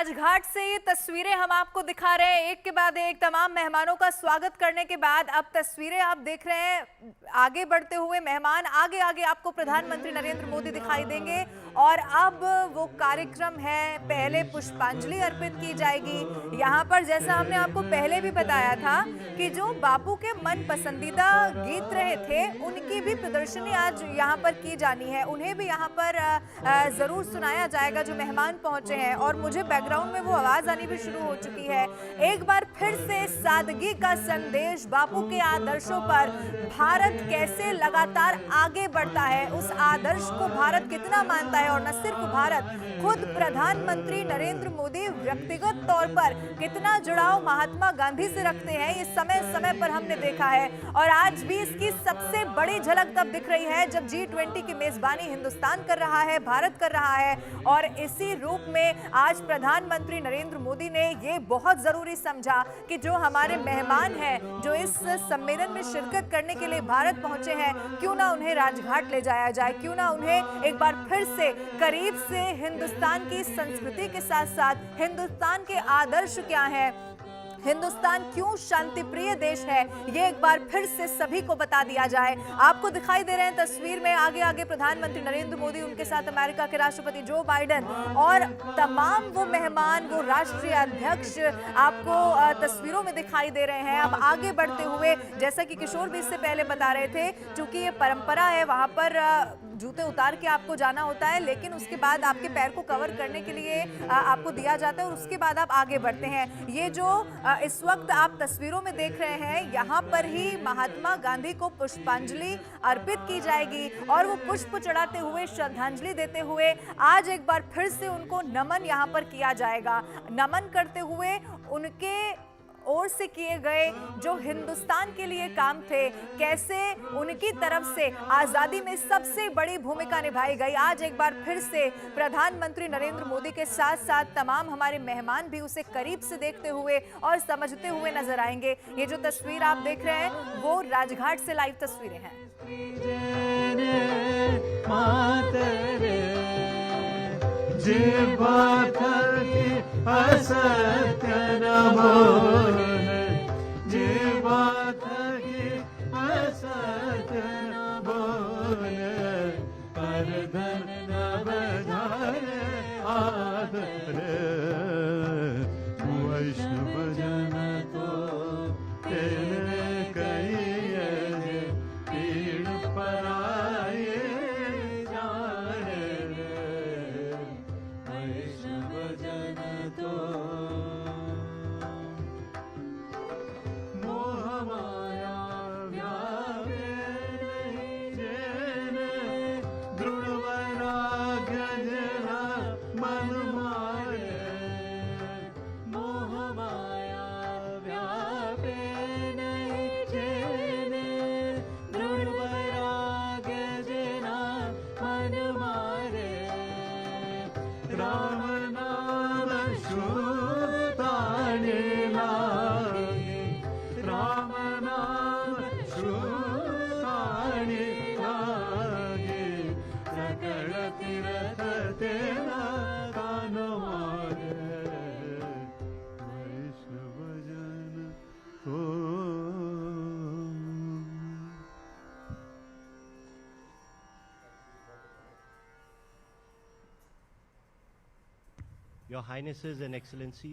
राजघाट से ये तस्वीरें हम आपको दिखा रहे हैं, एक के बाद एक तमाम मेहमानों का स्वागत करने के बाद अब तस्वीरें आप देख रहे हैं। आगे बढ़ते हुए मेहमान आगे आगे आपको प्रधानमंत्री नरेंद्र मोदी दिखाई देंगे और अब वो कार्यक्रम है, पहले पुष्पांजलि अर्पित की जाएगी। यहाँ पर जैसा हमने आपको पहले भी बताया था कि जो बापू के मन पसंदीदा गीत रहे थे उनकी भी प्रदर्शनी आज यहाँ पर की जानी है, उन्हें भी यहाँ पर जरूर सुनाया जाएगा जो मेहमान पहुंचे हैं। और मुझे बैकग्राउंड में वो आवाज आनी भी शुरू हो चुकी है। एक बार फिर से सादगी का संदेश, बापू के आदर्शों पर भारत कैसे लगातार आगे बढ़ता है, उस आदर्श को भारत कितना मानता है और न सिर्फ भारत, खुद प्रधानमंत्री नरेंद्र मोदी व्यक्तिगत तौर पर कितना जुड़ाव महात्मा गांधी से रखते हैं, ये समय समय पर हमने देखा है। और आज भी इसकी सबसे बड़ी झलक तब दिख रही है जब G20 की मेजबानी हिंदुस्तान कर रहा है, भारत कर रहा है। और इसी रूप में आज प्रधानमंत्री नरेंद्र मोदी ने ये बहुत जरूरी समझा कि जो हमारे मेहमान हैं, जो इस सम्मेलन में शिरकत करने के लिए भारत पहुंचे हैं, क्यों ना उन्हें राजघाट ले जाया जाए, क्यों ना उन्हें एक बार फिर से करीब से हिंदुस्तान की संस्कृति के साथ साथ हिंदुस्तान के आदर्श क्या हैं, हिंदुस्तान क्यों शांति प्रिय देश है, ये एक बार फिर से सभी को बता दिया जाए। आपको दिखाई दे रहे हैं तस्वीर में आगे आगे प्रधानमंत्री नरेंद्र मोदी, उनके साथ अमेरिका के राष्ट्रपति जो बाइडेन और तमाम वो मेहमान, वो राष्ट्रीय अध्यक्ष आपको तस्वीरों में दिखाई दे रहे हैं। अब आगे बढ़ते हुए, जैसा कि किशोर भी इससे पहले बता रहे थे, चूंकि ये परंपरा है, वहां पर जूते उतार के आपको जाना होता है, लेकिन उसके बाद आपके पैर को कवर करने के लिए आपको दिया जाता है और उसके बाद आप आगे बढ़ते हैं। ये जो इस वक्त आप तस्वीरों में देख रहे हैं, यहाँ पर ही महात्मा गांधी को पुष्पांजलि अर्पित की जाएगी और वो पुष्प चढ़ाते हुए, श्रद्धांजलि देते हुए आज एक बार फिर से उनको नमन यहाँ पर किया जाएगा। नमन करते हुए उनके ओर से किए गए जो हिंदुस्तान के लिए काम थे, कैसे उनकी तरफ से आजादी में सबसे बड़ी भूमिका निभाई गई, आज एक बार फिर से प्रधानमंत्री नरेंद्र मोदी के साथ साथ तमाम हमारे मेहमान भी उसे करीब से देखते हुए और समझते हुए नजर आएंगे। ये जो तस्वीर आप देख रहे हैं वो राजघाट से लाइव तस्वीरें हैं।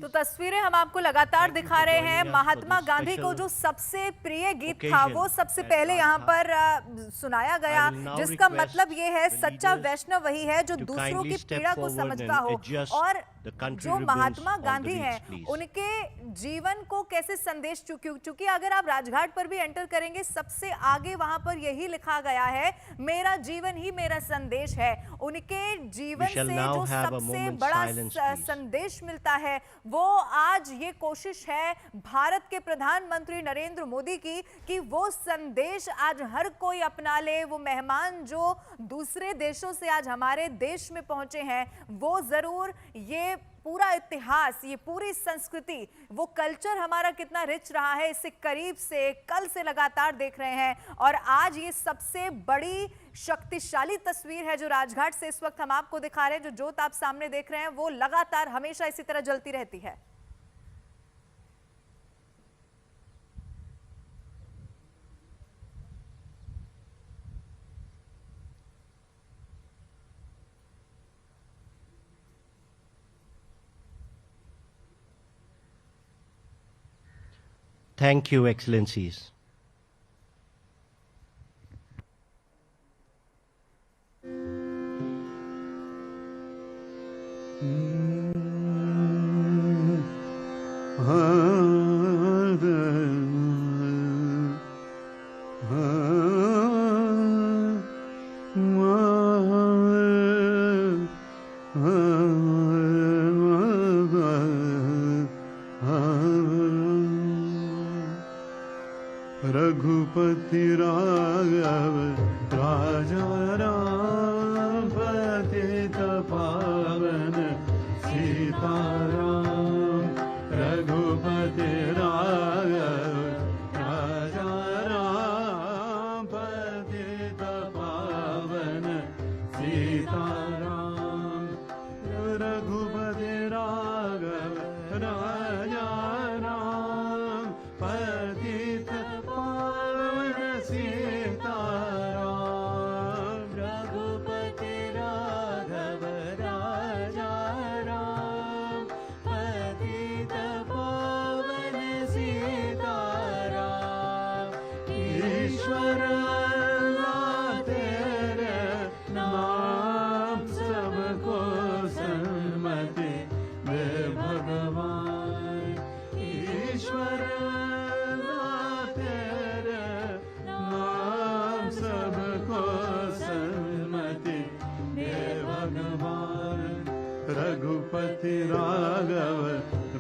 तो तस्वीरें हम आपको लगातार दिखा रहे हैं। महात्मा गांधी को जो सबसे प्रिय गीत था वो सबसे पहले यहाँ पर सुनाया गया, जिसका मतलब ये है सच्चा वैष्णव वही है जो दूसरों की पीड़ा को समझता हो। और जो महात्मा गांधी हैं उनके जीवन को कैसे संदेश, चूंकि अगर आप राजघाट पर भी एंटर करेंगे सबसे आगे वहां पर यही लिखा गया है, मेरा जीवन ही मेरा संदेश है। उनके जीवन से जो सबसे बड़ा संदेश मिलता है वो आज ये कोशिश है भारत के प्रधानमंत्री नरेंद्र मोदी की कि वो संदेश आज हर कोई अपना ले। वो मेहमान जो दूसरे देशों से आज हमारे देश में पहुंचे हैं वो जरूर ये पूरा इतिहास, ये पूरी संस्कृति, वो कल्चर हमारा कितना रिच रहा है, इसे करीब से कल से लगातार देख रहे हैं। और आज ये सबसे बड़ी शक्तिशाली तस्वीर है जो राजघाट से इस वक्त हम आपको दिखा रहे हैं। जो ज्योत आप सामने देख रहे हैं वो लगातार हमेशा इसी तरह जलती रहती है। Thank you, Excellencies. Raghupati Raghav राजा राम पतित पावन सीताराम। रघुपति राघव राजा राम पतित पावन सीताराम। रघुपति राघव राजा राम पतित पावन सीताराम। रघुपति राघव राजा राम पतित पावन सीताराम। ईश्वर अल्लाह तेरे नाम सबको सन्मति दे भगवान। ईश्वर अल्लाह तेरे नाम सबको सन्मति दे भगवान। रघुपति राघव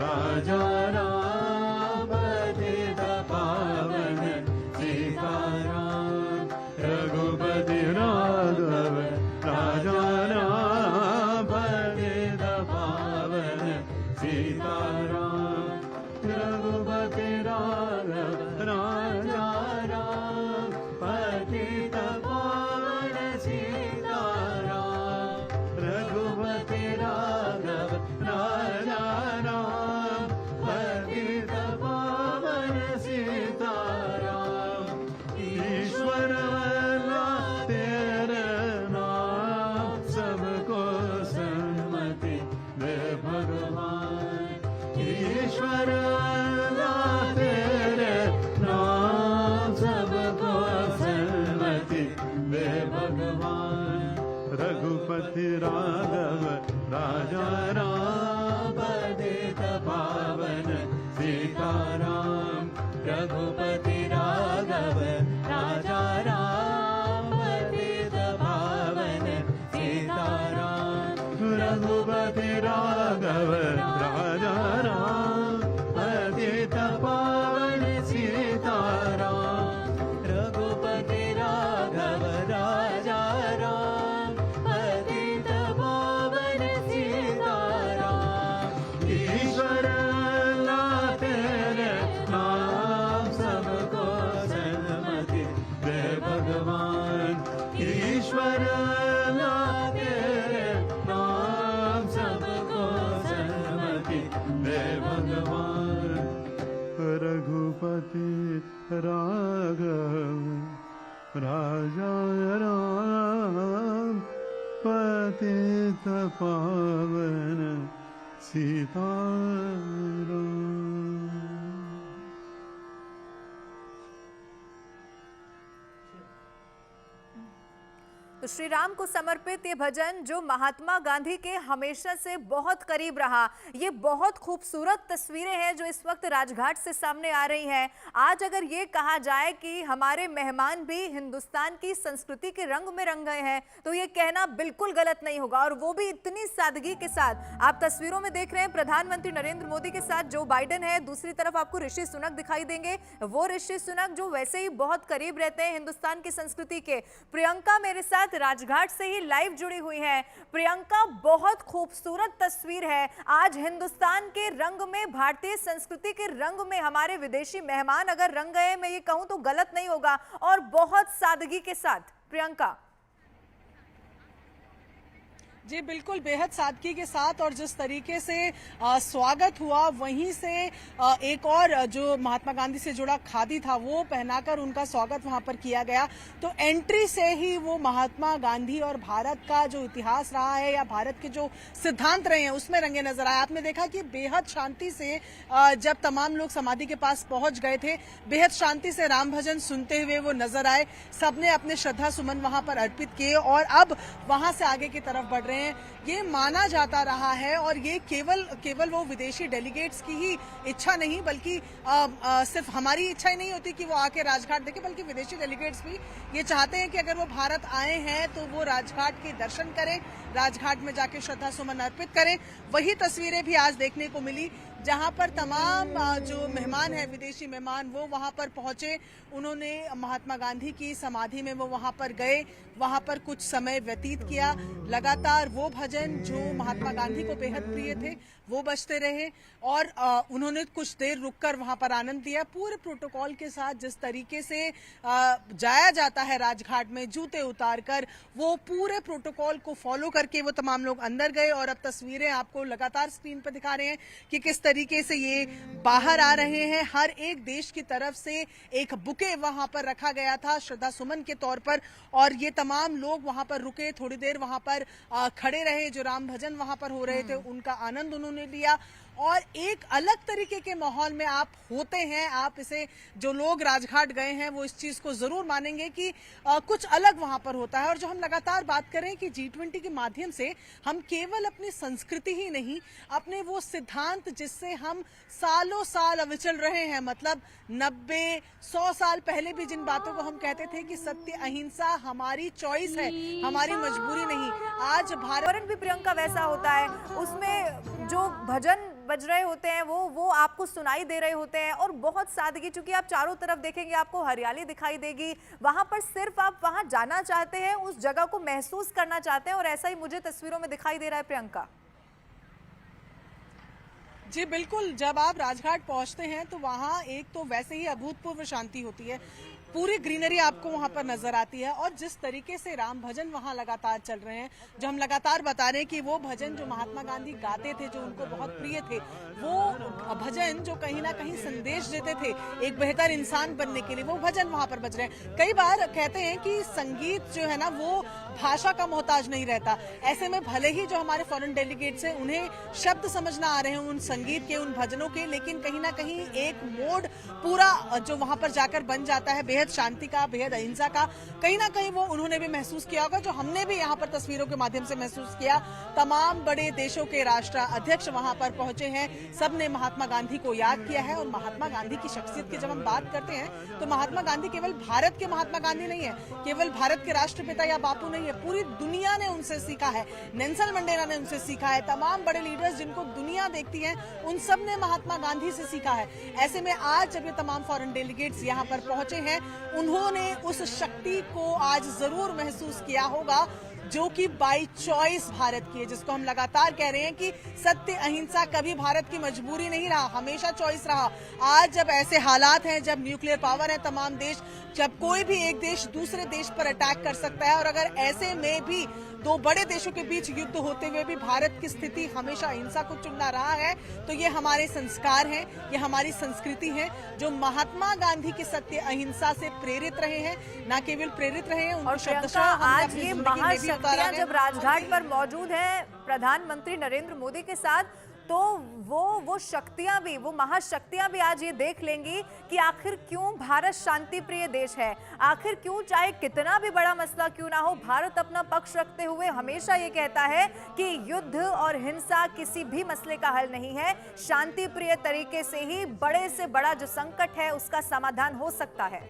राजा राम पतित पावन सीताराम। रघुपति राघव राजा राम पतित पावन सीताराम। रघुपति राघव राजा राम पतित पावन सीताराम। रघुपति राघव राजा राम पतित पावन सीताराम। ईश्वर अल्लाह तेरे नाम सबको सन्मति दे भगवान। ईश्वर अल्लाह तेरे नाम सबको सन्मति दे भगवान। रघुपति राघव राजा राम पतित पावन सीताराम। रघुपति राघव राजा राम पतित पावन सीताराम। रघुपति राघव राजा राम पतित पावन सीताराम। रघुपति राघव राजा राम पतित पावन सीताराम। ईश्वर अल्लाह तेरे नाम सबको सन्मति दे भगवान। ईश्वर अल्लाह तेरे नाम सबको सन्मति दे भगवान। रघुपति राघव राजा राम पतित पावन सीताराम। तो श्री राम को समर्पित ये भजन जो महात्मा गांधी के हमेशा से बहुत करीब रहा। ये बहुत खूबसूरत तस्वीरें हैं जो इस वक्त राजघाट से सामने आ रही हैं। आज अगर ये कहा जाए कि हमारे मेहमान भी हिंदुस्तान की संस्कृति के रंग में रंग गए हैं तो ये कहना बिल्कुल गलत नहीं होगा, और वो भी इतनी सादगी के साथ। आप तस्वीरों में देख रहे हैं प्रधानमंत्री नरेंद्र मोदी के साथ जो बाइडेन है, दूसरी तरफ आपको ऋषि सुनक दिखाई देंगे। वो ऋषि सुनक जो वैसे ही बहुत करीब रहते हैं हिंदुस्तान की संस्कृति के। प्रियंका मेरे साथ राजघाट से ही लाइव जुड़ी हुई है। प्रियंका, बहुत खूबसूरत तस्वीर है। आज हिंदुस्तान के रंग में, भारतीय संस्कृति के रंग में हमारे विदेशी मेहमान अगर रंग गए, मैं ये कहूं तो गलत नहीं होगा, और बहुत सादगी के साथ। प्रियंका, जी बिल्कुल, बेहद सादगी के साथ और जिस तरीके से स्वागत हुआ, वहीं से एक और जो महात्मा गांधी से जुड़ा खादी था वो पहनाकर उनका स्वागत वहां पर किया गया। तो एंट्री से ही वो महात्मा गांधी और भारत का जो इतिहास रहा है या भारत के जो सिद्धांत रहे हैं उसमें रंगे नजर आए। आपने देखा कि बेहद शांति से जब तमाम लोग समाधि के पास पहुंच गए थे, बेहद शांति से राम भजन सुनते हुए वो नजर आए। सबने अपने श्रद्धा सुमन वहां पर अर्पित किए और अब वहां से आगे की तरफ बढ़ रहे हैं। ये माना जाता रहा है और ये केवल वो विदेशी डेलीगेट्स की ही इच्छा नहीं, बल्कि सिर्फ हमारी इच्छा ही नहीं होती कि वो आके राजघाट देखें, बल्कि विदेशी डेलीगेट्स भी ये चाहते हैं कि अगर वो भारत आए हैं तो वो राजघाट के दर्शन करें, राजघाट में जाके श्रद्धा सुमन अर्पित करें। वही तस्वीरें भी आज देखने को मिली जहां पर तमाम जो मेहमान हैं, विदेशी मेहमान, वो वहां पर पहुंचे। उन्होंने महात्मा गांधी की समाधि में वो वहां पर गए, वहां पर कुछ समय व्यतीत किया। लगातार वो भजन जो महात्मा गांधी को बेहद प्रिय थे वो बजते रहे और उन्होंने कुछ देर रुककर वहां पर आनंद लिया। पूरे प्रोटोकॉल के साथ जिस तरीके से जाया जाता है राजघाट में, जूते उतारकर, वो पूरे प्रोटोकॉल को फॉलो करके वो तमाम लोग अंदर गए। और अब तस्वीरें आपको लगातार स्क्रीन पर दिखा रहे हैं कि किस तरीके से ये बाहर आ रहे हैं। हर एक देश की तरफ से एक बुके वहां पर रखा गया था श्रद्धा सुमन के तौर पर और ये तमाम लोग वहां पर रुके, थोड़ी देर वहां पर खड़े रहे। जो राम भजन वहां पर हो रहे थे उनका आनंद उन्होंने लिया और एक अलग तरीके के माहौल में आप होते हैं। आप इसे, जो लोग राजघाट गए हैं वो इस चीज को जरूर मानेंगे कि कुछ अलग वहां पर होता है। और जो हम लगातार बात करें कि G20 के माध्यम से हम केवल अपनी संस्कृति ही नहीं, अपने वो सिद्धांत जिससे हम सालों साल अविचल रहे हैं, मतलब 90-100 साल पहले भी जिन बातों को हम कहते थे कि सत्य अहिंसा हमारी चॉइस है, हमारी मजबूरी नहीं, आज भारत भी प्रियंका वैसा होता है। उसमें जो भजन बज रहे होते हैं वो आपको सुनाई दे रहे होते हैं और बहुत सादगी, चूंकि आप चारों तरफ देखेंगे आपको हरियाली दिखाई देगी। वहां पर सिर्फ आप वहां जाना चाहते हैं, उस जगह को महसूस करना चाहते हैं और ऐसा ही मुझे तस्वीरों में दिखाई दे रहा है प्रियंका। जी बिल्कुल, जब आप राजघाट पहुंचते हैं तो वहां एक तो वैसे ही अभूतपूर्व शांति होती है, पूरी ग्रीनरी आपको वहां पर नजर आती है और जिस तरीके से राम भजन वहां लगातार चल रहे हैं, जो हम लगातार बता रहे हैं कि वो भजन जो महात्मा गांधी गाते थे, जो उनको बहुत प्रिय थे, वो भजन जो कहीं ना कहीं संदेश देते थे एक बेहतर इंसान बनने के लिए, वो भजन वहां पर बज रहे हैं। कई बार कहते हैं कि संगीत जो है ना वो भाषा का मोहताज नहीं रहता। ऐसे में भले ही जो हमारे फॉरेन डेलीगेट्स हैं उन्हें शब्द समझ ना आ रहे हैं उन संगीत के, उन भजनों के, लेकिन कहीं ना कहीं एक मोड पूरा जो वहां पर जाकर बन जाता है बेहद शांति का, बेहद अहिंसा का। कहीं ना कहीं वो उन्होंने भी महसूस किया होगा, जो हमने भी यहाँ पर तस्वीरों के माध्यम से महसूस किया। तमाम बड़े देशों के राष्ट्र अध्यक्ष वहां पर पहुंचे हैं, सबने महात्मा गांधी को याद किया है। और महात्मा गांधी की शख्सियत की जब हम बात करते हैं तो महात्मा गांधी केवल भारत के महात्मा गांधी नहीं है, केवल भारत के राष्ट्रपिता या बापू नहीं है, पूरी दुनिया ने उनसे सीखा है। नेल्सन मंडेला ने उनसे सीखा है, तमाम बड़े लीडर्स जिनको दुनिया देखती है उन सब ने महात्मा गांधी से सीखा है। ऐसे में आज जब ये तमाम फॉरेन डेलीगेट्स यहाँ पर पहुंचे हैं, उन्होंने उस शक्ति को आज जरूर महसूस किया होगा जो कि बाई चॉइस भारत की है, जिसको हम लगातार कह रहे हैं कि सत्य अहिंसा कभी भारत की मजबूरी नहीं रहा, हमेशा चॉइस रहा। आज जब ऐसे हालात हैं, जब न्यूक्लियर पावर है तमाम देश, जब कोई भी एक देश दूसरे देश पर अटैक कर सकता है और अगर ऐसे में भी दो बड़े देशों के बीच युद्ध होते हुए भी भारत की स्थिति हमेशा अहिंसा को चुनना रहा है, तो ये हमारे संस्कार हैं, ये हमारी संस्कृति है, जो महात्मा गांधी के सत्य अहिंसा से प्रेरित रहे हैं, न केवल प्रेरित रहे हैं, उनको शब्दशः आज ये महाशक्तियां जब राजघाट पर मौजूद हैं प्रधानमंत्री नरेंद्र मोदी के साथ, तो वो शक्तियां भी, वो महाशक्तियां भी आज ये देख लेंगी कि आखिर क्यों भारत शांति प्रिय देश है, आखिर क्यों चाहे कितना भी बड़ा मसला क्यों ना हो, भारत अपना पक्ष रखते हुए हमेशा ये कहता है कि युद्ध और हिंसा किसी भी मसले का हल नहीं है, शांति प्रिय तरीके से ही बड़े से बड़ा जो संकट है उसका समाधान हो सकता है।